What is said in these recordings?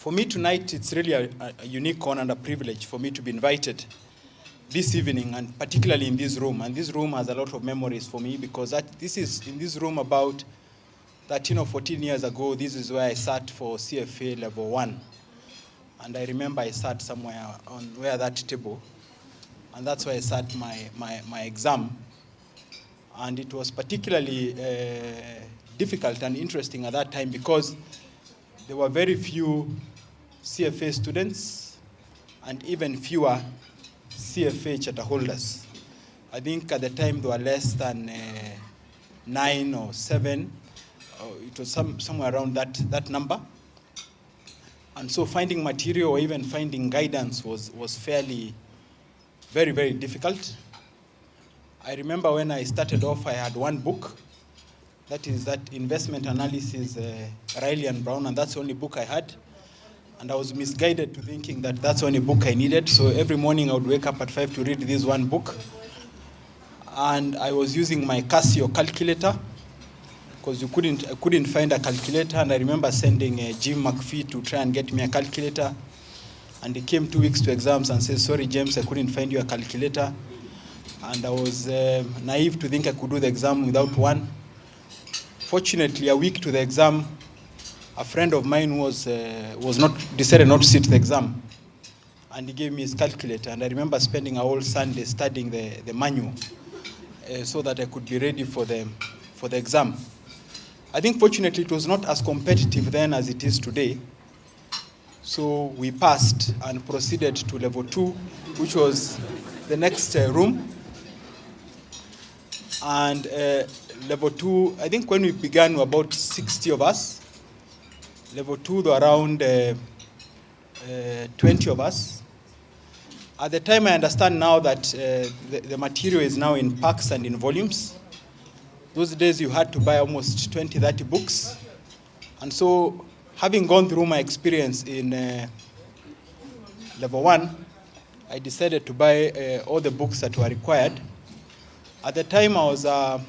For me tonight, it's really a unique honor and a privilege for me to be invited this evening, and particularly in this room. And this room has a lot of memories for me because this is in this room about 13 or 14 years ago. This is where I sat for CFA level 1. And I remember I sat somewhere on where that table. And that's where I sat my exam. And it was particularly difficult and interesting at that time because there were very few CFA students and even fewer CFA charter holders. I think at the time there were less than 9 or 7. It was somewhere around that number. And so finding material or even finding guidance was fairly, very, very difficult. I remember when I started off, I had one book. That is that investment analysis, Riley and Brown, and that's the only book I had. And I was misguided to thinking that that's the only book I needed. So every morning I would wake up at 5 to read this one book. And I was using my Casio calculator because I couldn't find a calculator. And I remember sending Jim McPhee to try and get me a calculator. And he came 2 weeks to exams and said, "Sorry, James, I couldn't find you a calculator." And I was naive to think I could do the exam without one. Fortunately, a week to the exam, a friend of mine decided not to sit the exam, and he gave me his calculator. And I remember spending a whole Sunday studying the manual so that I could be ready for the exam. I think fortunately it was not as competitive then as it is today. So we passed and proceeded to level 2, which was the next room. And level 2, I think when we began, we were about 60 of us. Level 2, there were around 20 of us. At the time, I understand now that the material is now in packs and in volumes. Those days, you had to buy almost 20, 30 books. And so, having gone through my experience in level 1, I decided to buy all the books that were required. At the time, I was a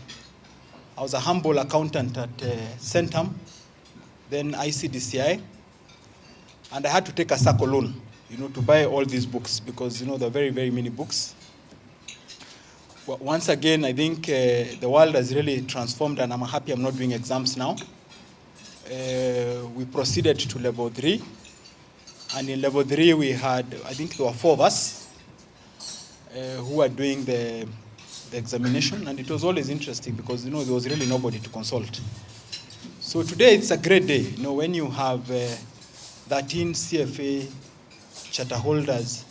humble accountant at Centum, then ICDCI, and I had to take a SACCO loan, to buy all these books because, there are very, very many books. Well, once again, I think the world has really transformed, and I'm happy I'm not doing exams now. We proceeded to level 3, and in level 3 we had, I think there were 4 of us who were doing the examination, and it was always interesting because there was really nobody to consult. So today it's a great day, when you have 13 CFA charter holders,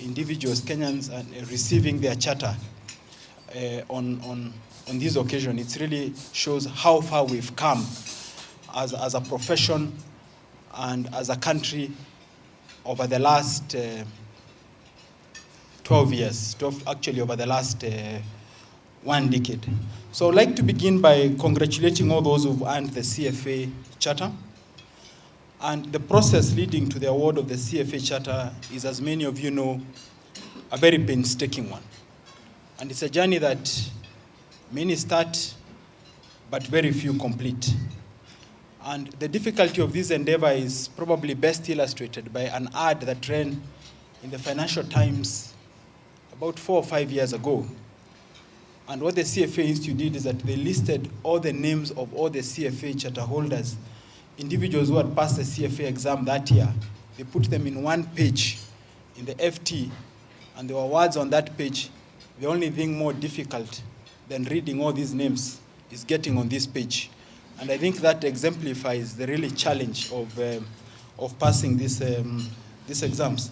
individuals, Kenyans, and receiving their charter on this occasion. It really shows how far we've come as a profession and as a country over the last 12 years, actually over the last 1 decade. So I'd like to begin by congratulating all those who've earned the CFA Charter. And the process leading to the award of the CFA Charter is, as many of you know, a very painstaking one. And it's a journey that many start, but very few complete. And the difficulty of this endeavor is probably best illustrated by an ad that ran in the Financial Times about 4 or 5 years ago. And what the CFA Institute did is that they listed all the names of all the CFA charter holders, individuals who had passed the CFA exam that year. They put them in one page in the FT, and there were words on that page. The only thing more difficult than reading all these names is getting on this page. And I think that exemplifies the really challenge of passing these exams.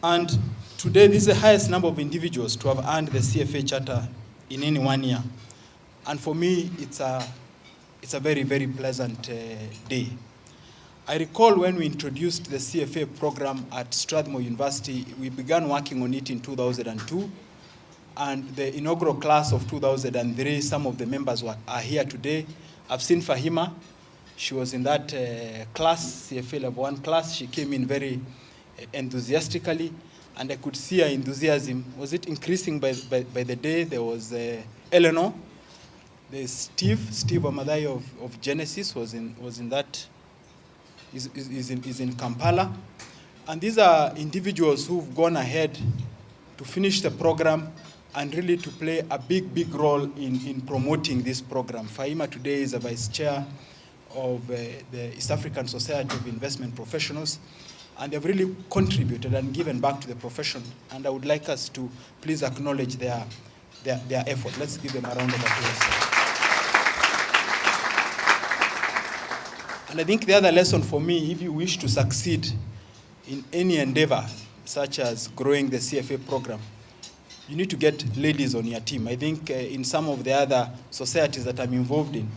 And today, this is the highest number of individuals to have earned the CFA Charter in any 1 year. And for me, it's a very, very pleasant day. I recall when we introduced the CFA program at Strathmore University, we began working on it in 2002. And the inaugural class of 2003, some of the members are here today. I've seen Fahima. She was in that class, CFA Level 1 class. She came in very enthusiastically, and I could see her enthusiasm. Was it increasing by the day? There was Eleanor. There's Steve Amadai of Genesis was in that is in Kampala. And these are individuals who've gone ahead to finish the program and really to play a big role in promoting this program. Fahima today is a vice chair of the East African Society of Investment Professionals, and they've really contributed and given back to the profession. And I would like us to please acknowledge their effort. Let's give them a round of applause. And I think the other lesson for me, if you wish to succeed in any endeavor, such as growing the CFA program, you need to get ladies on your team. I think in some of the other societies that I'm involved in,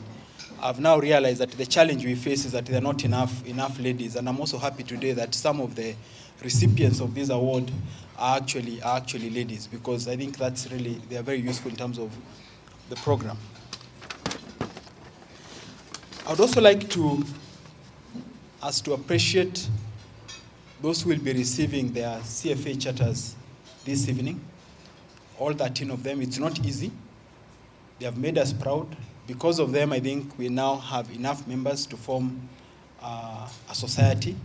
I've now realized that the challenge we face is that there are not enough ladies. And I'm also happy today that some of the recipients of this award are actually ladies, because I think that's really, they are very useful in terms of the program. I would also like us to appreciate those who will be receiving their CFA charters this evening. All 13 of them. It's not easy. They have made us proud. Because of them, I think we now have enough members to form a society.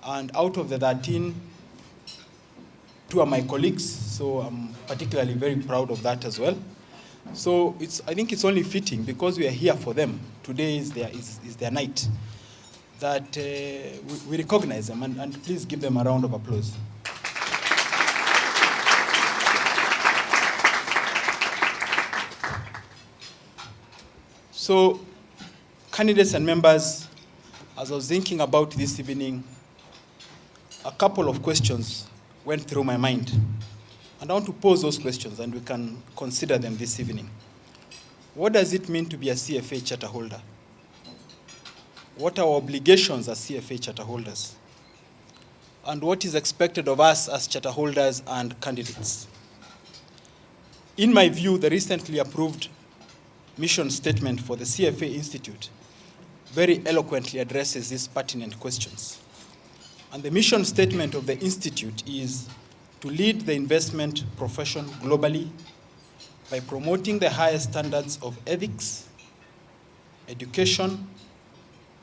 And out of the 13, 2 are my colleagues, so I'm particularly very proud of that as well. So I think it's only fitting, because we are here for them. Today is their night, that we recognize them, and please give them a round of applause. So, candidates and members, as I was thinking about this evening, a couple of questions went through my mind. And I want to pose those questions, and we can consider them this evening. What does it mean to be a CFA charter holder? What are our obligations as CFA charter holders? And what is expected of us as charter holders and candidates? In my view, the recently approved mission statement for the CFA Institute very eloquently addresses these pertinent questions. And the mission statement of the Institute is to lead the investment profession globally by promoting the highest standards of ethics, education,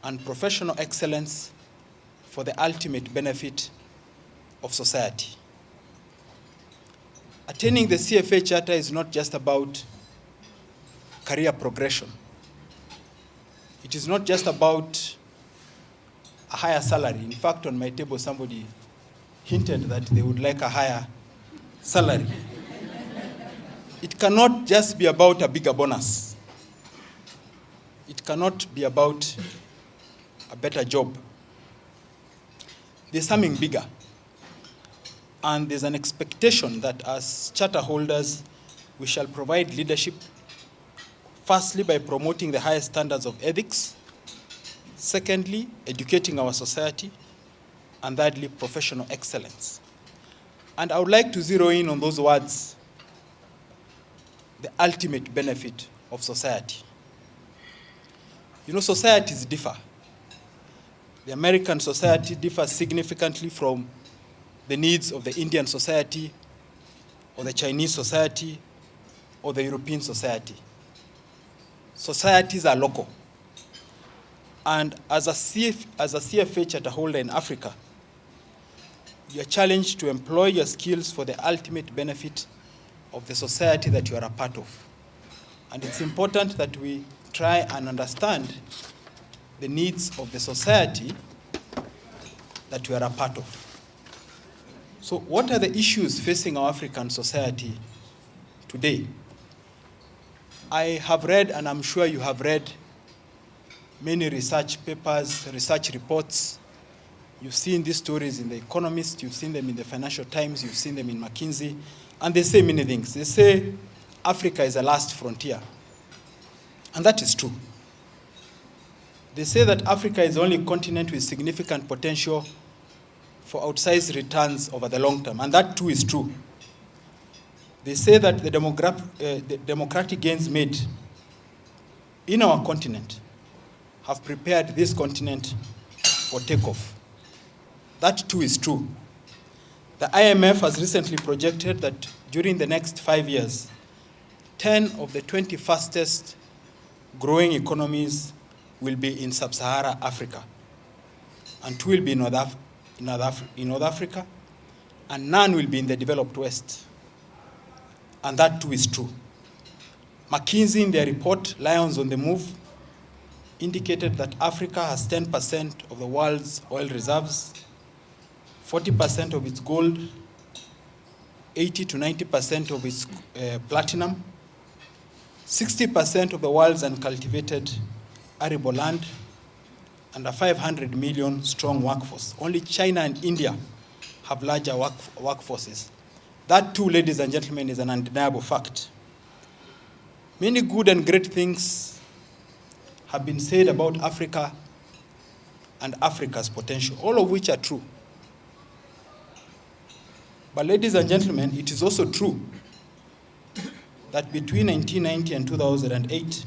and professional excellence for the ultimate benefit of society. Attaining the CFA Charter is not just about career progression. It is not just about a higher salary. In fact, on my table, somebody hinted that they would like a higher salary. It cannot just be about a bigger bonus. It cannot be about a better job. There's something bigger. And there's an expectation that as charter holders, we shall provide leadership, firstly, by promoting the highest standards of ethics, secondly, educating our society, and thirdly, professional excellence. And I would like to zero in on those words, the ultimate benefit of society. You know, societies differ. The American society differs significantly from the needs of the Indian society, or the Chinese society, or the European society. Societies are local. And as a CFA charter holder in Africa, you are challenged to employ your skills for the ultimate benefit of the society that you are a part of. And it's important that we try and understand the needs of the society that we are a part of. So what are the issues facing our African society today? I have read, and I'm sure you have read, many research papers, research reports. You've seen these stories in The Economist, you've seen them in the Financial Times, you've seen them in McKinsey, and they say many things. They say Africa is the last frontier, and that is true. They say that Africa is the only continent with significant potential for outsized returns over the long term, and that too is true. They say that the democratic gains made in our continent have prepared this continent for takeoff. That too is true. The IMF has recently projected that during the next 5 years, 10 of the 20 fastest growing economies will be in sub-Saharan Africa. and 2 will be in North Africa, and none will be in the developed West. And that too is true. McKinsey, in their report, Lions on the Move, indicated that Africa has 10% of the world's oil reserves, 40% of its gold, 80 to 90% of its platinum, 60% of the world's uncultivated arable land, and a 500 million strong workforce. Only China and India have larger workforces. That too, ladies and gentlemen, is an undeniable fact. Many good and great things have been said about Africa and Africa's potential, all of which are true. But ladies and gentlemen, it is also true that between 1990 and 2008,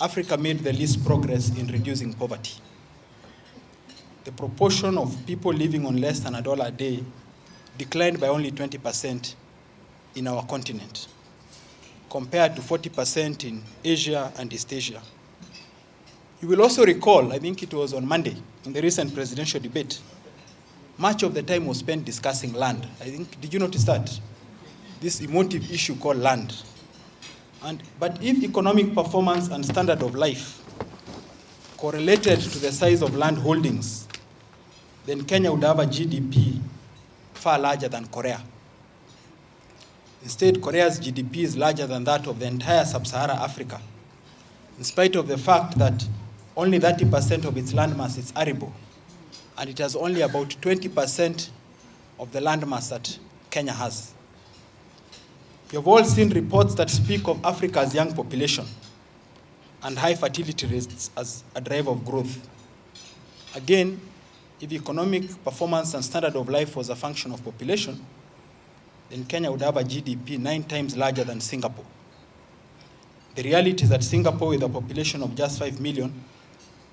Africa made the least progress in reducing poverty. The proportion of people living on less than $1 a day declined by only 20% in our continent, compared to 40% in Asia and East Asia. You will also recall, I think it was on Monday, in the recent presidential debate, much of the time was spent discussing land. I think, did you notice that? This emotive issue called land. But if economic performance and standard of life correlated to the size of land holdings, then Kenya would have a GDP far larger than Korea. Instead, Korea's GDP is larger than that of the entire sub-Saharan Africa, in spite of the fact that only 30% of its landmass is arable, and it has only about 20% of the landmass that Kenya has. You've all seen reports that speak of Africa's young population and high fertility rates as a driver of growth. Again, if economic performance and standard of life was a function of population, then Kenya would have a GDP 9 times larger than Singapore. The reality is that Singapore, with a population of just 5 million,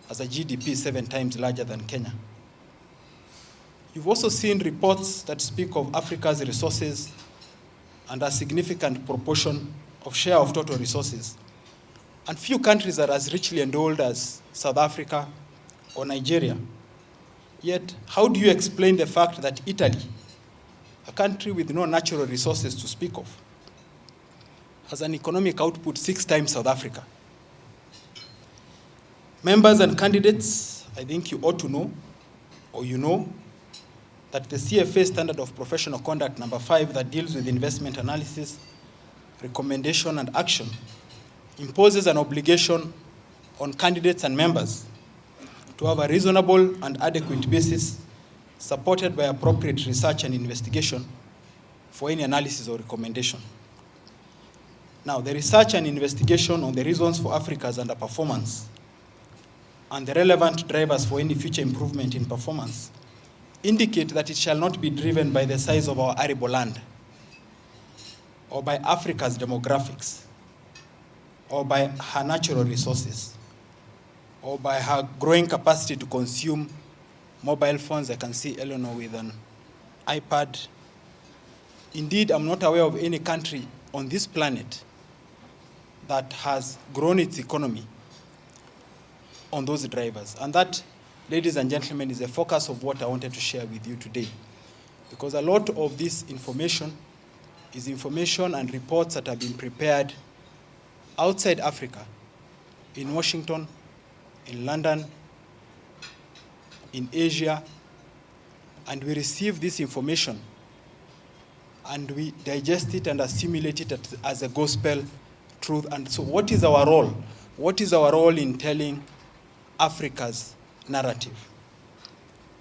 has a GDP 7 times larger than Kenya. You've also seen reports that speak of Africa's resources and a significant proportion of share of total resources. And few countries are as richly endowed as South Africa or Nigeria. Yet, how do you explain the fact that Italy, a country with no natural resources to speak of, has an economic output 6 times South Africa? Members and candidates, I think you ought to know, or you know, that the CFA Standard of Professional Conduct number 5 that deals with investment analysis, recommendation, and action imposes an obligation on candidates and members to have a reasonable and adequate basis supported by appropriate research and investigation for any analysis or recommendation. Now, the research and investigation on the reasons for Africa's underperformance and the relevant drivers for any future improvement in performance indicate that it shall not be driven by the size of our arable land, or by Africa's demographics, or by her natural resources, or by her growing capacity to consume mobile phones. I can see Eleanor with an iPad. Indeed, I'm not aware of any country on this planet that has grown its economy on those drivers. And that, ladies and gentlemen, is the focus of what I wanted to share with you today. Because a lot of this information is information and reports that have been prepared outside Africa, in Washington, in London, in Asia, and we receive this information and we digest it and assimilate it as a gospel truth. And so what is our role? What is our role in telling Africa's narrative?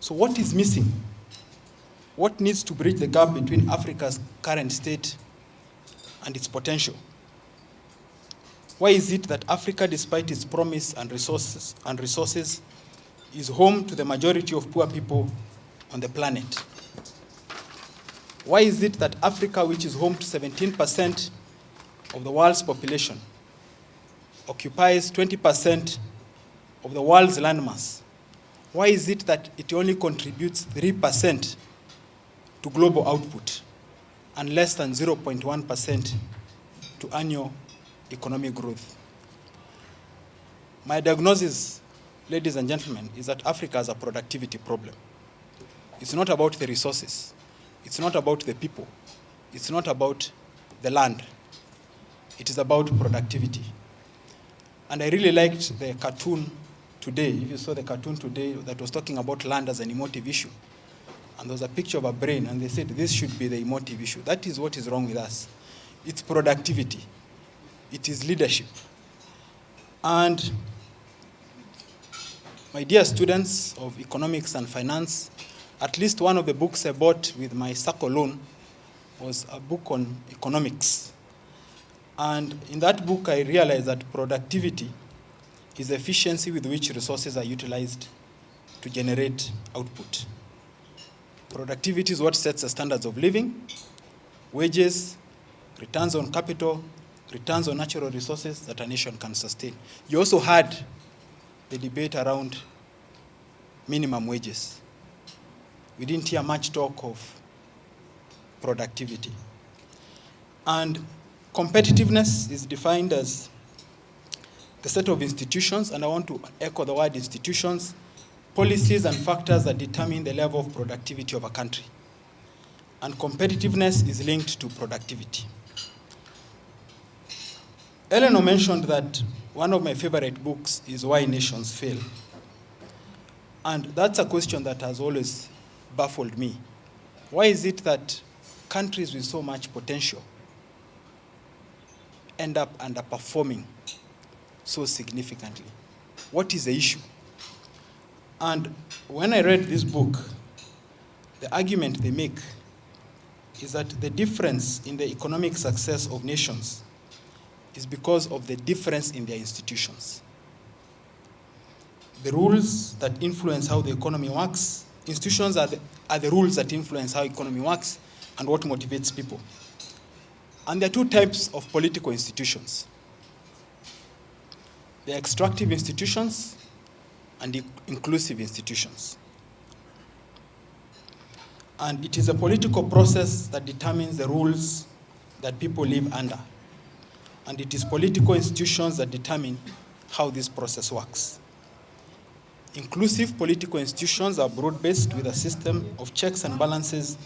So what is missing? What needs to bridge the gap between Africa's current state and its potential? Why is it that Africa, despite its promise and resources, is home to the majority of poor people on the planet? Why is it that Africa, which is home to 17% of the world's population, occupies 20% of the world's landmass? Why is it that it only contributes 3% to global output and less than 0.1% to annual economic growth? My diagnosis ladies and gentlemen, is that Africa has a productivity problem. It's not about the resources. It's not about the people. It's not about the land. It is about productivity. And I really liked the cartoon today. If you saw the cartoon today that was talking about land as an emotive issue, and there was a picture of a brain, and they said this should be the emotive issue. That is what is wrong with us. It's productivity. It is leadership. And my dear students of economics and finance, at least one of the books I bought with my SACCO loan was a book on economics. And in that book, I realized that productivity is the efficiency with which resources are utilized to generate output. Productivity is what sets the standards of living, wages, returns on capital, returns on natural resources that a nation can sustain. You also had the debate around minimum wages. We didn't hear much talk of productivity. And competitiveness is defined as the set of institutions, and I want to echo the word institutions, policies and factors that determine the level of productivity of a country. And competitiveness is linked to productivity. Eleanor mentioned that one of my favorite books is Why Nations Fail. And that's a question that has always baffled me. Why is it that countries with so much potential end up underperforming so significantly? What is the issue? And when I read this book, the argument they make is that the difference in the economic success of nations is because of the difference in their institutions. The rules that influence how the economy works, institutions are the rules that influence how economy works and what motivates people. And there are two types of political institutions. There are extractive institutions and inclusive institutions. And it is a political process that determines the rules that people live under. And it is political institutions that determine how this process works. Inclusive political institutions are broad-based with a system of checks and balances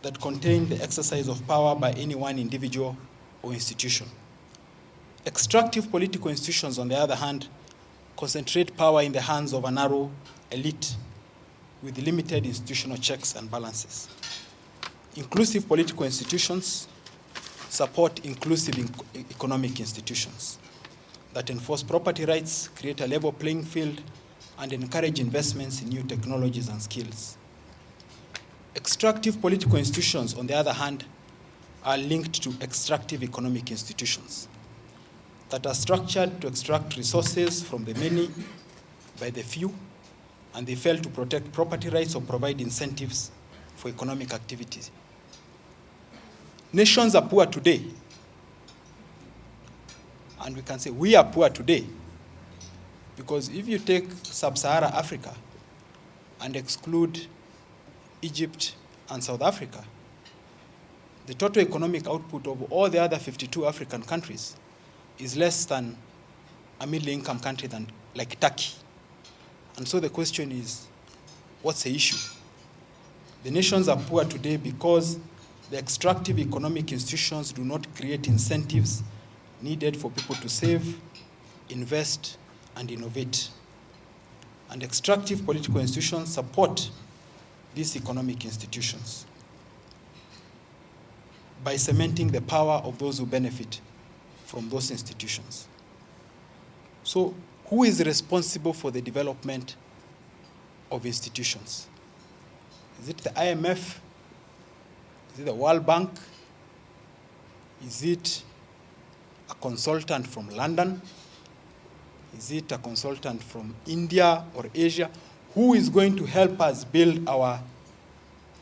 that contain the exercise of power by any one individual or institution. Extractive political institutions, on the other hand, concentrate power in the hands of a narrow elite with limited institutional checks and balances. Inclusive political institutions support inclusive economic institutions that enforce property rights, create a level playing field, and encourage investments in new technologies and skills. Extractive political institutions, on the other hand, are linked to extractive economic institutions that are structured to extract resources from the many by the few, and they fail to protect property rights or provide incentives for economic activities. Nations are poor today, and we can say we are poor today, because if you take sub-Saharan Africa and exclude Egypt and South Africa, the total economic output of all the other 52 African countries is less than a middle-income country than like Turkey. And so the question is, what's the issue? The nations are poor today because the extractive economic institutions do not create incentives needed for people to save, invest, and innovate. And extractive political institutions support these economic institutions by cementing the power of those who benefit from those institutions. So, who is responsible for the development of institutions? Is it the IMF? Is it the World Bank? Is it a consultant from London? Is it a consultant from India or Asia? Who is going to help us build our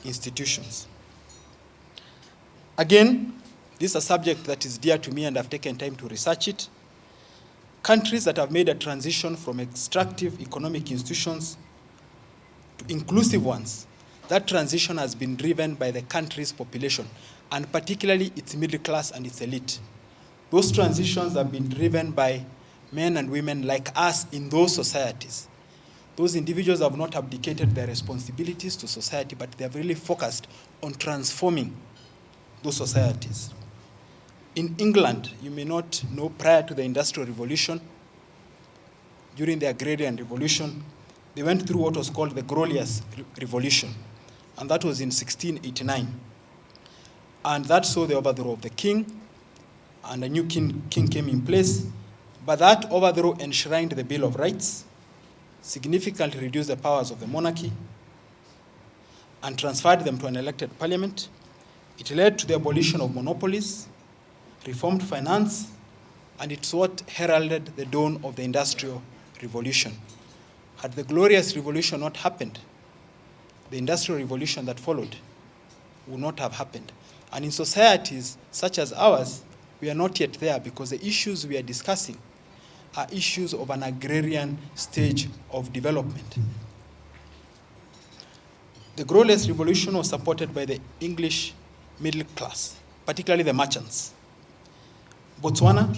institutions? Again, this is a subject that is dear to me and I've taken time to research it. Countries that have made a transition from extractive economic institutions to inclusive ones, that transition has been driven by the country's population, and particularly its middle class and its elite. Those transitions have been driven by men and women like us in those societies, Those individuals have not abdicated their responsibilities to society, but they have really focused on transforming those societies. In England, you may not know, prior to the Industrial Revolution, during the Agrarian Revolution, they went through what was called the Glorious Revolution, and that was in 1689. And that saw the overthrow of the king, and a new king came in place, but that overthrow enshrined the Bill of Rights, significantly reduced the powers of the monarchy, and transferred them to an elected parliament. It led to the abolition of monopolies, reformed finance, and it's what heralded the dawn of the Industrial Revolution. Had the Glorious Revolution not happened, the Industrial Revolution that followed would not have happened. And in societies such as ours, we are not yet there, because the issues we are discussing are issues of an agrarian stage of development. The Glorious Revolution was supported by the English middle class, particularly the merchants. Botswana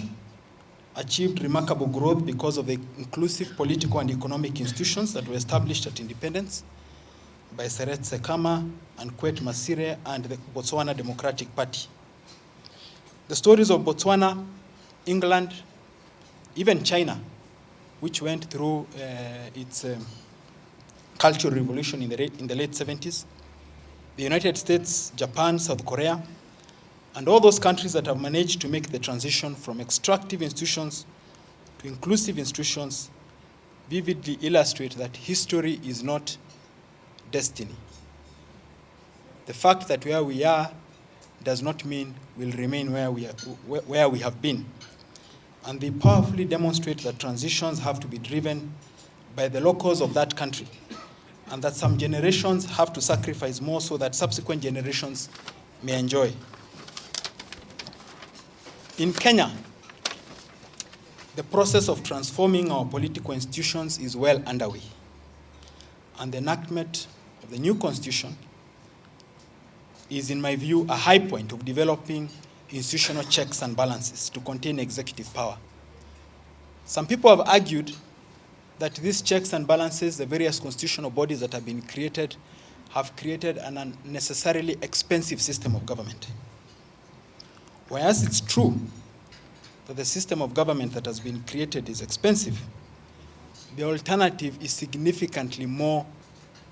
achieved remarkable growth because of the inclusive political and economic institutions that were established at independence by Seretse Khama and Kwet Masire and the Botswana Democratic Party. The stories of Botswana, England, even China, which went through its cultural revolution in the late 70s, the United States, Japan, South Korea, and all those countries that have managed to make the transition from extractive institutions to inclusive institutions vividly illustrate that history is not destiny. The fact that where we are does not mean we'll remain where we have been. And they powerfully demonstrate that transitions have to be driven by the locals of that country, and that some generations have to sacrifice more so that subsequent generations may enjoy. In Kenya, the process of transforming our political institutions is well underway, and the enactment of the new constitution is, in my view, a high point of developing institutional checks and balances to contain executive power. Some people have argued that these checks and balances, the various constitutional bodies that have been created, have created an unnecessarily expensive system of government. Whereas it's true that the system of government that has been created is expensive, the alternative is significantly more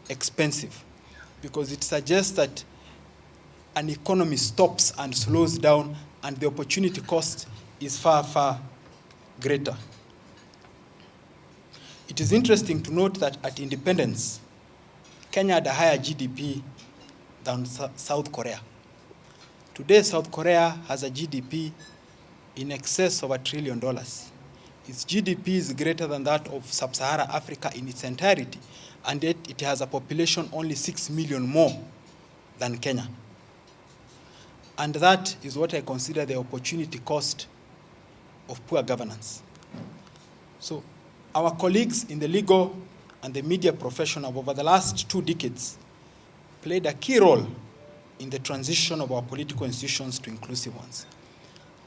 expensive, because it suggests that an economy stops and slows down, and the opportunity cost is far, far greater. It is interesting to note that at independence, Kenya had a higher GDP than South Korea. Today, South Korea has a GDP in excess of $1 trillion. Its GDP is greater than that of Sub-Saharan Africa in its entirety, and yet it has a population only 6 million more than Kenya. And that is what I consider the opportunity cost of poor governance. So our colleagues in the legal and the media profession have, over the last 2 decades, played a key role in the transition of our political institutions to inclusive ones.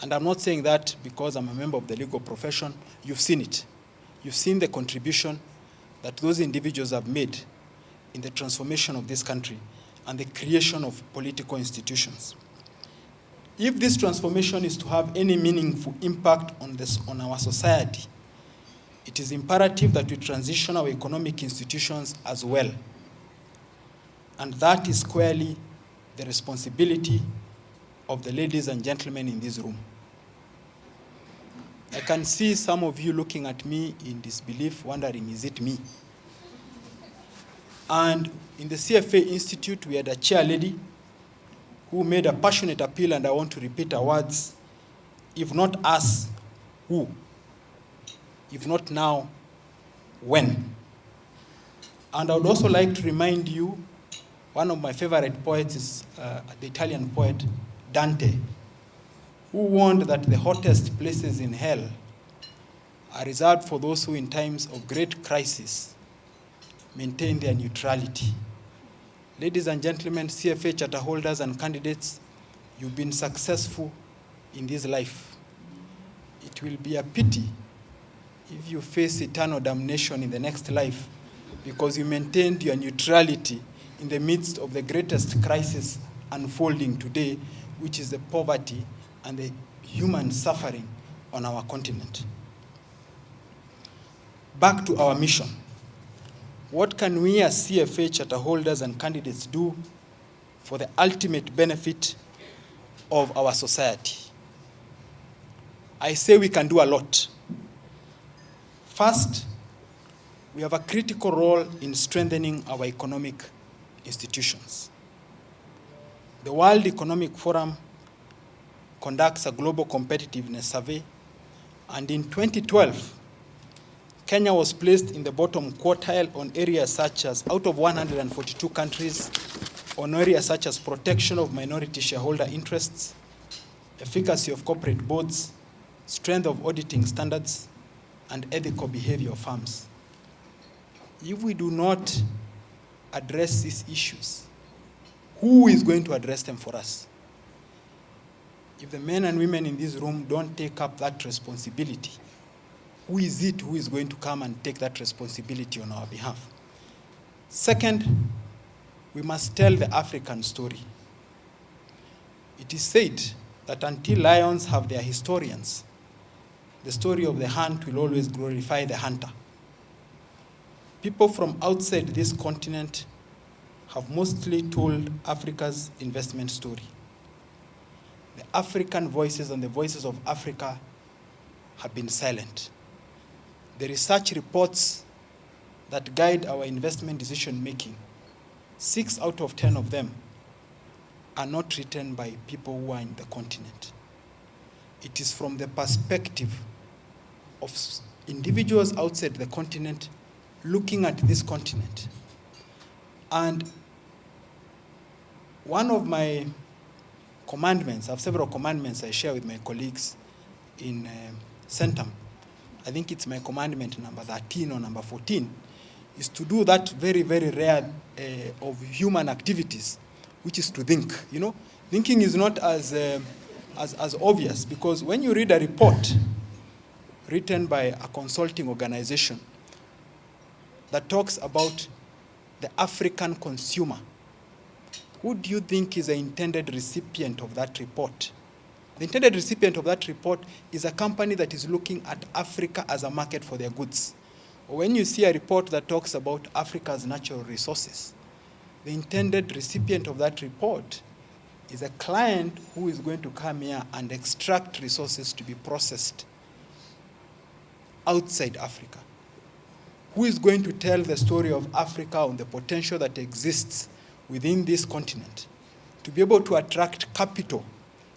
And I'm not saying that because I'm a member of the legal profession. You've seen it. You've seen the contribution that those individuals have made in the transformation of this country and the creation of political institutions. If this transformation is to have any meaningful impact on our society, it is imperative that we transition our economic institutions as well. And that is squarely the responsibility of the ladies and gentlemen in this room. I can see some of you looking at me in disbelief, wondering, is it me? And in the CFA Institute, we had a chair lady who made a passionate appeal, and I want to repeat her words: if not us, who? If not now, when? And I would also like to remind you, one of my favorite poets is the Italian poet Dante, who warned that the hottest places in hell are reserved for those who in times of great crisis maintain their neutrality. Ladies and gentlemen, CFA charter holders and candidates, you've been successful in this life. It will be a pity if you face eternal damnation in the next life because you maintained your neutrality in the midst of the greatest crisis unfolding today, which is the poverty and the human suffering on our continent. Back to our mission. What can we as CFA charter holders and candidates do for the ultimate benefit of our society? I say we can do a lot. First, we have a critical role in strengthening our economic institutions. The World Economic Forum conducts a global competitiveness survey, and in 2012, Kenya was placed in the bottom quartile on areas such as, out of 142 countries, on areas such as protection of minority shareholder interests, efficacy of corporate boards, strength of auditing standards, and ethical behavior of firms. If we do not address these issues, who is going to address them for us? If the men and women in this room don't take up that responsibility, who is it who is going to come and take that responsibility on our behalf? Second, we must tell the African story. It is said that until lions have their historians, the story of the hunt will always glorify the hunter. People from outside this continent have mostly told Africa's investment story. The African voices and the voices of Africa have been silent. The research reports that guide our investment decision making, 6 out of 10 of them are not written by people who are in the continent. It is from the perspective of individuals outside the continent looking at this continent. And one of my commandments, I have several commandments I share with my colleagues in Centum. I think it's my commandment number 13 or number 14, is to do that very, very rare of human activities, which is to think. You know, thinking is not as obvious, because when you read a report written by a consulting organization that talks about the African consumer, who do you think is the intended recipient of that report? The intended recipient of that report is a company that is looking at Africa as a market for their goods. Or when you see a report that talks about Africa's natural resources, the intended recipient of that report is a client who is going to come here and extract resources to be processed outside Africa. Who is going to tell the story of Africa on the potential that exists within this continent to be able to attract capital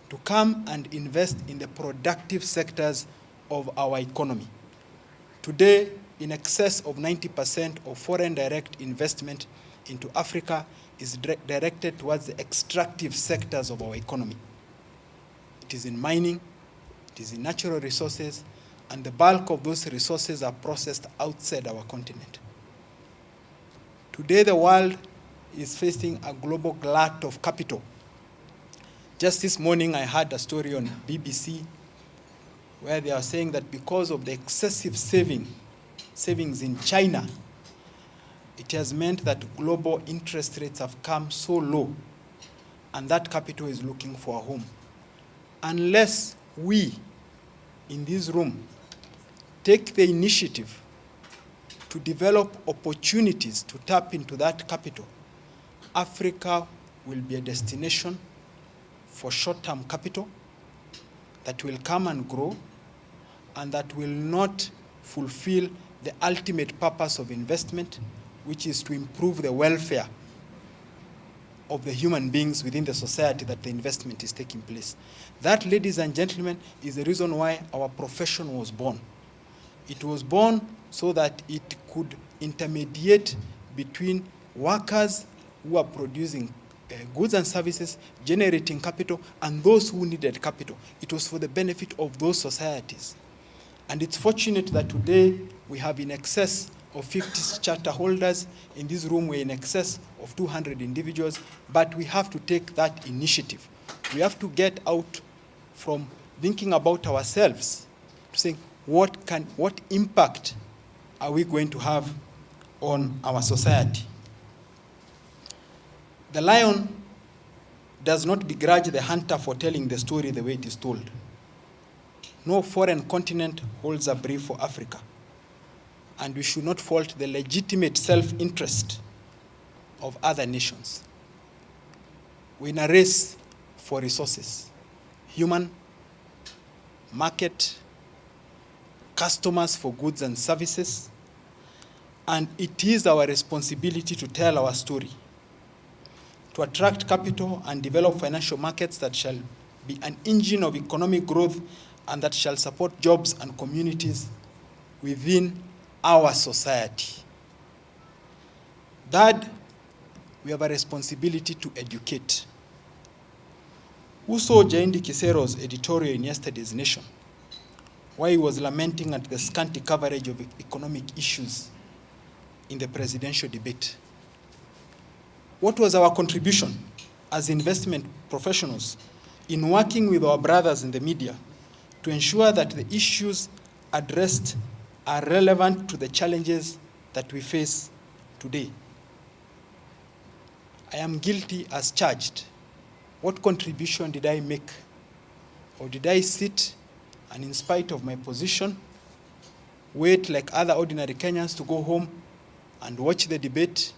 to come and invest in the productive sectors of our economy. Today, in excess of 90% of foreign direct investment into Africa is directed towards the extractive sectors of our economy. It is in mining, it is in natural resources, and the bulk of those resources are processed outside our continent. Today, the world is facing a global glut of capital. Just this morning, I heard a story on BBC where they are saying that because of the excessive savings in China, it has meant that global interest rates have come so low, and that capital is looking for a home. Unless we, in this room, take the initiative to develop opportunities to tap into that capital, Africa will be a destination for short-term capital that will come and grow and that will not fulfill the ultimate purpose of investment, which is to improve the welfare of the human beings within the society that the investment is taking place. That, ladies and gentlemen, is the reason why our profession was born. It was born so that it could intermediate between workers who are producing goods and services, generating capital, and those who needed capital. It was for the benefit of those societies. And it's fortunate that today we have in excess of 50 charter holders. In this room, we're in excess of 200 individuals, but we have to take that initiative. We have to get out from thinking about ourselves to saying, what impact are we going to have on our society. The lion does not begrudge the hunter for telling the story the way it is told. No foreign continent holds a brief for Africa, and we should not fault the legitimate self-interest of other nations. We're in a race for resources, human, market, customers for goods and services, and it is our responsibility to tell our story, to attract capital and develop financial markets that shall be an engine of economic growth and that shall support jobs and communities within our society. Third, we have a responsibility to educate. Who saw Jaindi Kisero's editorial in yesterday's Nation, where he was lamenting at the scanty coverage of economic issues in the presidential debate? What was our contribution as investment professionals in working with our brothers in the media to ensure that the issues addressed are relevant to the challenges that we face today? I am guilty as charged. What contribution did I make? Or did I sit and, in spite of my position, wait like other ordinary Kenyans to go home and watch the debate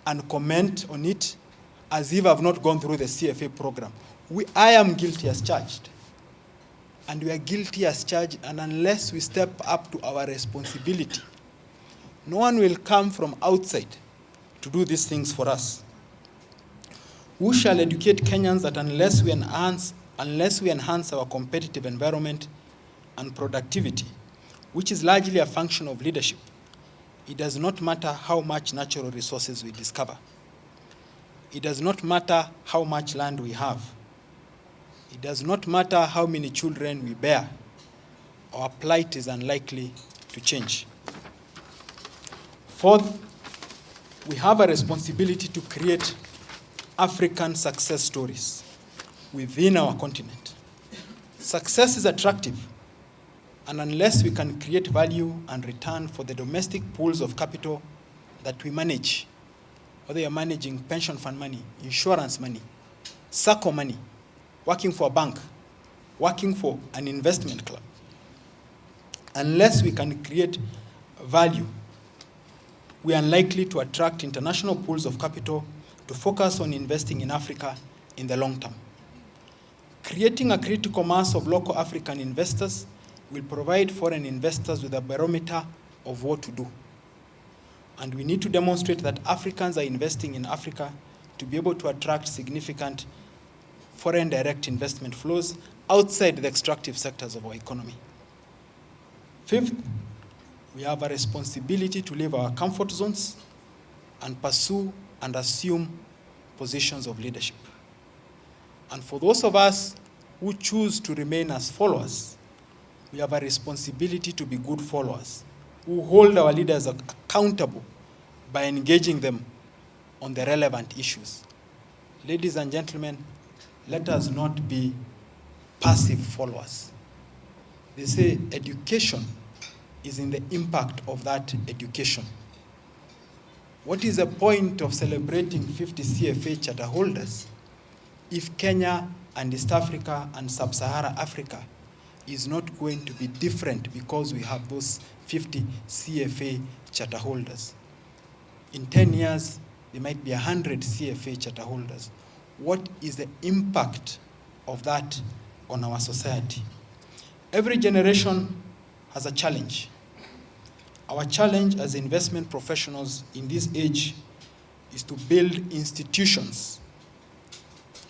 and comment on it as if I've not gone through the CFA program? I am guilty as charged. And we are guilty as charged, and unless we step up to our responsibility, no one will come from outside to do these things for us. Who shall educate Kenyans that unless we enhance our competitive environment and productivity, which is largely a function of leadership, it does not matter how much natural resources we discover. It does not matter how much land we have. It does not matter how many children we bear. Our plight is unlikely to change. Fourth, we have a responsibility to create African success stories within our continent. Success is attractive, and unless we can create value and return for the domestic pools of capital that we manage, whether you're managing pension fund money, insurance money, SACCO money, working for a bank, working for an investment club, unless we can create value, we are unlikely to attract international pools of capital to focus on investing in Africa in the long term. Creating a critical mass of local African investors will provide foreign investors with a barometer of what to do. And we need to demonstrate that Africans are investing in Africa to be able to attract significant foreign direct investment flows outside the extractive sectors of our economy. Fifth, we have a responsibility to leave our comfort zones and pursue and assume positions of leadership. And for those of us who choose to remain as followers, we have a responsibility to be good followers, who hold our leaders accountable by engaging them on the relevant issues. Ladies and gentlemen, let us not be passive followers. They say education is in the impact of that education. What is the point of celebrating 50 CFA charter holders if Kenya and East Africa and Sub-Saharan Africa is not going to be different because we have those 50 CFA charter holders? In 10 years, there might be 100 CFA charter holders. What is the impact of that on our society? Every generation has a challenge. Our challenge as investment professionals in this age is to build institutions.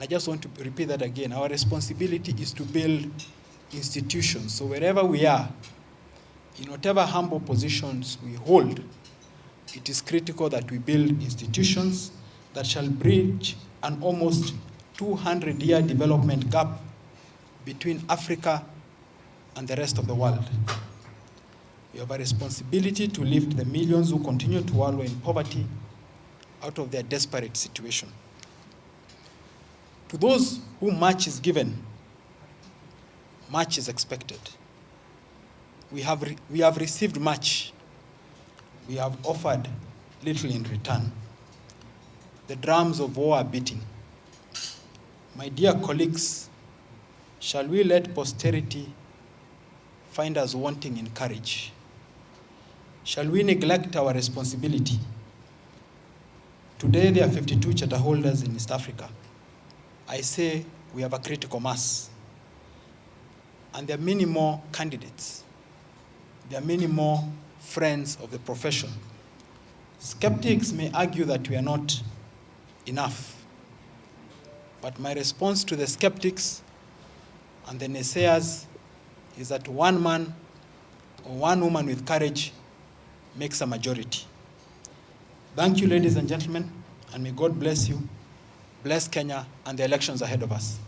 I just want to repeat that again. Our responsibility is to build institutions. So wherever we are, in whatever humble positions we hold, it is critical that we build institutions that shall bridge an almost 200-year development gap between Africa and the rest of the world. We have a responsibility to lift the millions who continue to wallow in poverty out of their desperate situation. To those whom much is given, much is expected. We have received much. we have offered little in return. The drums of war are beating. My dear colleagues, shall we let posterity find us wanting in courage? Shall we neglect our responsibility? Today there are 52 charter holders in East Africa. I say we have a critical mass. And there are many more candidates. There are many more friends of the profession. Skeptics may argue that we are not enough. But my response to the skeptics and the naysayers is that one man or one woman with courage makes a majority. Thank you, ladies and gentlemen, and may God bless you, bless Kenya, and the elections ahead of us.